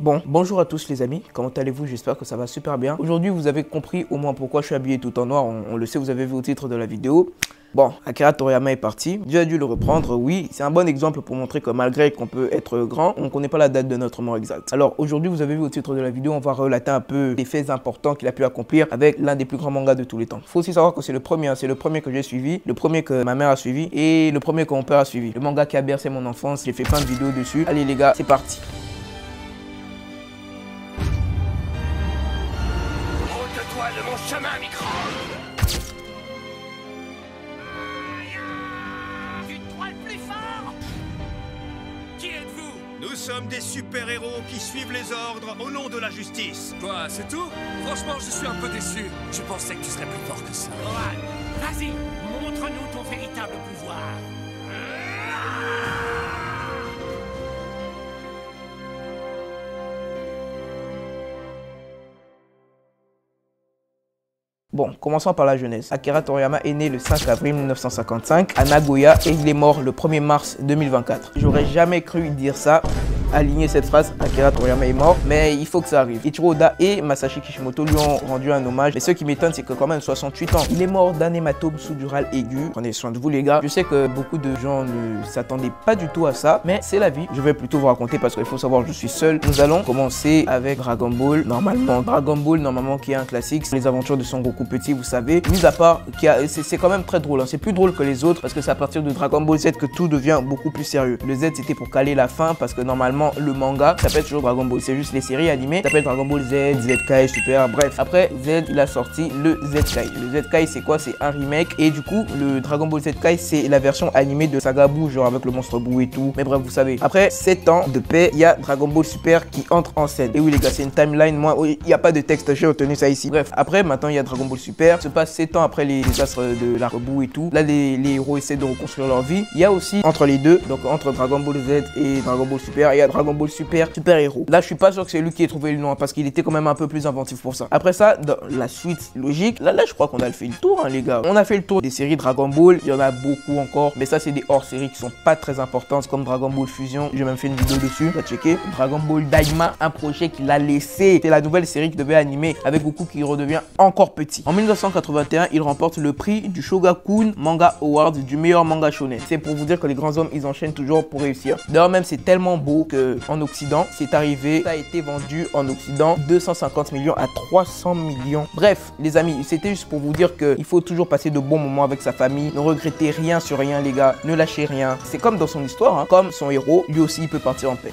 Bon, bonjour à tous les amis, comment allez-vous? J'espère que ça va super bien. Aujourd'hui, vous avez compris au moins pourquoi je suis habillé tout en noir, on le sait, vous avez vu au titre de la vidéo. Bon, Akira Toriyama est parti, Dieu a dû le reprendre, oui, c'est un bon exemple pour montrer que malgré qu'on peut être grand, on ne connaît pas la date de notre mort exacte. Alors aujourd'hui, vous avez vu au titre de la vidéo, on va relater un peu les faits importants qu'il a pu accomplir avec l'un des plus grands mangas de tous les temps. Il faut aussi savoir que c'est le premier que j'ai suivi, le premier que ma mère a suivi et le premier que mon père a suivi. Le manga qui a bercé mon enfance, j'ai fait plein de vidéos dessus. Allez les gars, c'est parti. Ôte-toi de mon chemin, micro. Tu te crois le plus fort? Qui êtes-vous? Nous sommes des super-héros qui suivent les ordres au nom de la justice. Quoi, c'est tout? Franchement, je suis un peu déçu. Je pensais que tu serais plus fort que ça. Gohan, vas-y, montre-nous ton véritable pouvoir. Bon, commençons par la jeunesse. Akira Toriyama est né le 5 avril 1955 à Nagoya et il est mort le 1er mars 2024. J'aurais jamais cru dire ça, aligner cette phrase, Akira Toriyama est mort, mais il faut que ça arrive. Ichiro Oda et Masashi Kishimoto lui ont rendu un hommage, mais ce qui m'étonne, c'est que quand même 68 ans, il est mort d'un hématome sous-dural aigu. Prenez soin de vous les gars. Je sais que beaucoup de gens ne s'attendaient pas du tout à ça, mais c'est la vie. Je vais plutôt vous raconter parce qu'il faut savoir, je suis seul. Nous allons commencer avec Dragon Ball, normalement qui est un classique, les aventures de Son Goku petit, vous savez, mis à part c'est quand même très drôle, hein. C'est plus drôle que les autres parce que c'est à partir de Dragon Ball Z que tout devient beaucoup plus sérieux. Le Z c'était pour caler la fin parce que normalement le manga s'appelle toujours Dragon Ball, c'est juste les séries animées s'appellent Dragon Ball Z, Z-Kai, Super, bref. Après Z il a sorti le Z-Kai. Le Z-Kai c'est quoi? C'est un remake et du coup le Dragon Ball Z-Kai c'est la version animée de Saga Buu, genre avec le monstre Buu et tout, mais bref vous savez. Après 7 ans de paix, il y a Dragon Ball Super qui entre en scène. Et oui les gars, c'est une timeline, moi il n'y a pas de texte, j'ai retenu ça ici. Bref, après maintenant il y a Dragon Ball Super, se passe 7 ans après les désastres de l'arc Buu et tout. Là les héros essaient de reconstruire leur vie. Il y a aussi entre les deux, donc entre Dragon Ball Z et Dragon Ball Super, il y a Dragon Ball Super héros. Là je suis pas sûr que c'est lui qui ait trouvé le nom parce qu'il était quand même un peu plus inventif pour ça. Après ça, dans la suite logique, là je crois qu'on a fait le tour hein, les gars. On a fait le tour des séries Dragon Ball, il y en a beaucoup encore, mais ça c'est des hors-séries qui sont pas très importantes comme Dragon Ball Fusion, j'ai même fait une vidéo dessus, on va checker. Dragon Ball Daima, un projet qu'il a laissé, c'est la nouvelle série qui devait animer avec Goku qui redevient encore petit. En 1981, il remporte le prix du Shogakukan Manga Award du meilleur manga shonen. C'est pour vous dire que les grands hommes, ils enchaînent toujours pour réussir. D'ailleurs même c'est tellement beau que en Occident, c'est arrivé, ça a été vendu en Occident 250 millions à 300 millions. Bref, les amis, c'était juste pour vous dire qu'il faut toujours passer de bons moments avec sa famille. Ne regrettez rien sur rien les gars, ne lâchez rien. C'est comme dans son histoire, hein. Comme son héros, lui aussi il peut partir en paix.